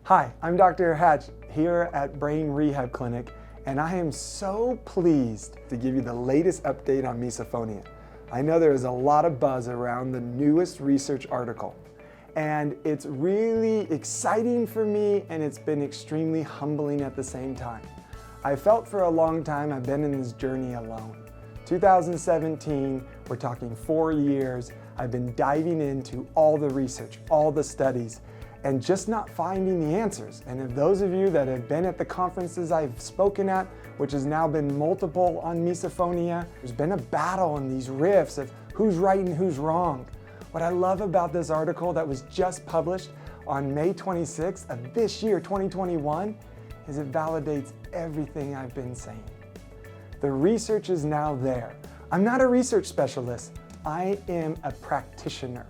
Hi, I'm Dr. Hatch here at Brain Rehab Clinic, and I am so pleased to give you the latest update on misophonia. I know there is a lot of buzz around the newest research article, and it's really exciting for me, and it's been extremely humbling at the same time. I felt for a long time I've been in this journey alone. 2017, we're talking 4 years, I've been diving into all the research, all the studies, and just not finding the answers. And if those of you that have been at the conferences I've spoken at, which has now been multiple on misophonia, there's been a battle in these riffs of who's right and who's wrong. What I love about this article that was just published on May 26th of this year, 2021, is it validates everything I've been saying. The research is now there. I'm not a research specialist. I am a practitioner.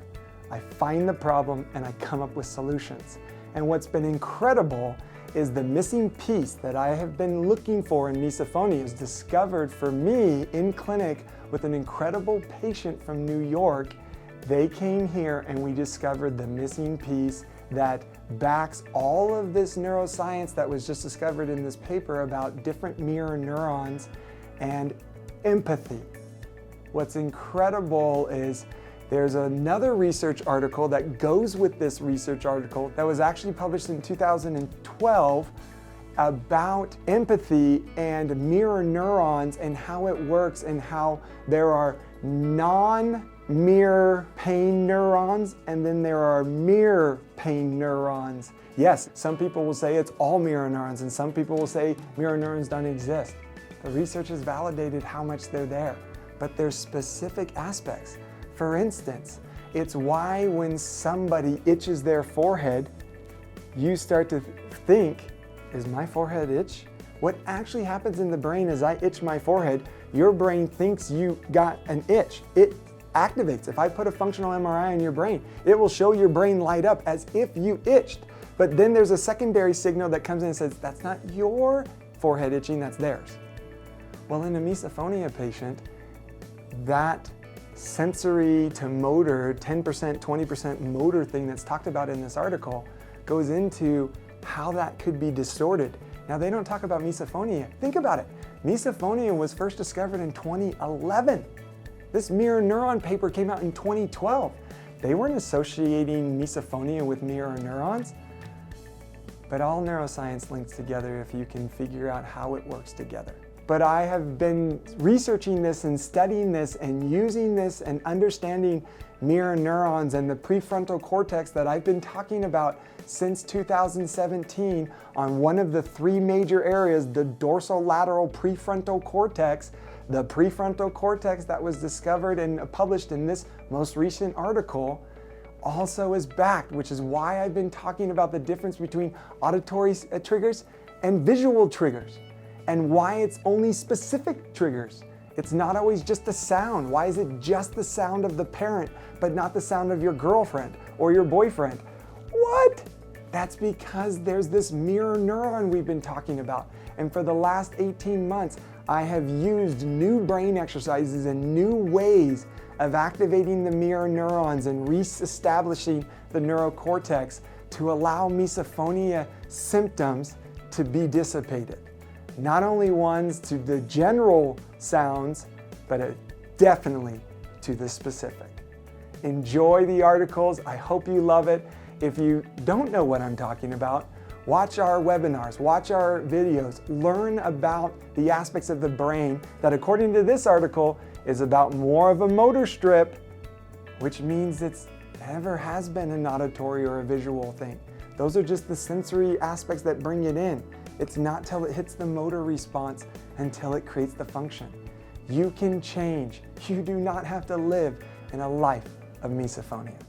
I find the problem and I come up with solutions. And what's been incredible is the missing piece that I have been looking for in misophonia is discovered for me in clinic with an incredible patient from New York. They came here and we discovered the missing piece that backs all of this neuroscience that was just discovered in this paper about different mirror neurons and empathy. What's incredible is there's another research article that goes with this research article that was actually published in 2012 about empathy and mirror neurons and how it works and how there are non-mirror pain neurons and then there are mirror pain neurons. Yes, some people will say it's all mirror neurons and some people will say mirror neurons don't exist. The research has validated how much they're there, but there's specific aspects. For instance, it's why when somebody itches their forehead, you start to think, is my forehead itch? What actually happens in the brain is I itch my forehead, your brain thinks you got an itch. It activates. If I put a functional MRI on your brain, it will show your brain light up as if you itched. But then there's a secondary signal that comes in and says, that's not your forehead itching, that's theirs. Well, in a misophonia patient, that sensory to motor, 10%, 20% motor thing that's talked about in this article goes into how that could be distorted. Now, they don't talk about misophonia. Think about it. Misophonia was first discovered in 2011. This mirror neuron paper came out in 2012. They weren't associating misophonia with mirror neurons, but all neuroscience links together if you can figure out how it works together. But I have been researching this and studying this and using this and understanding mirror neurons and the prefrontal cortex that I've been talking about since 2017 on one of the 3 major areas, the dorsolateral prefrontal cortex. The prefrontal cortex that was discovered and published in this most recent article also is backed, which is why I've been talking about the difference between auditory triggers and visual triggers, and why it's only specific triggers. It's not always just a sound. Why is it just the sound of the parent, but not the sound of your girlfriend or your boyfriend? What? That's because there's this mirror neuron we've been talking about. And for the last 18 months, I have used new brain exercises and new ways of activating the mirror neurons and re-establishing the neurocortex to allow misophonia symptoms to be dissipated. Not only ones to the general sounds, but definitely to the specific. Enjoy the articles. I hope you love it. If you don't know what I'm talking about, watch our webinars, watch our videos, learn about the aspects of the brain that, according to this article, is about more of a motor strip, which means it's never has been an auditory or a visual thing. Those are just the sensory aspects that bring it in. It's not till it hits the motor response until it creates the function. You can change. You do not have to live in a life of misophonia.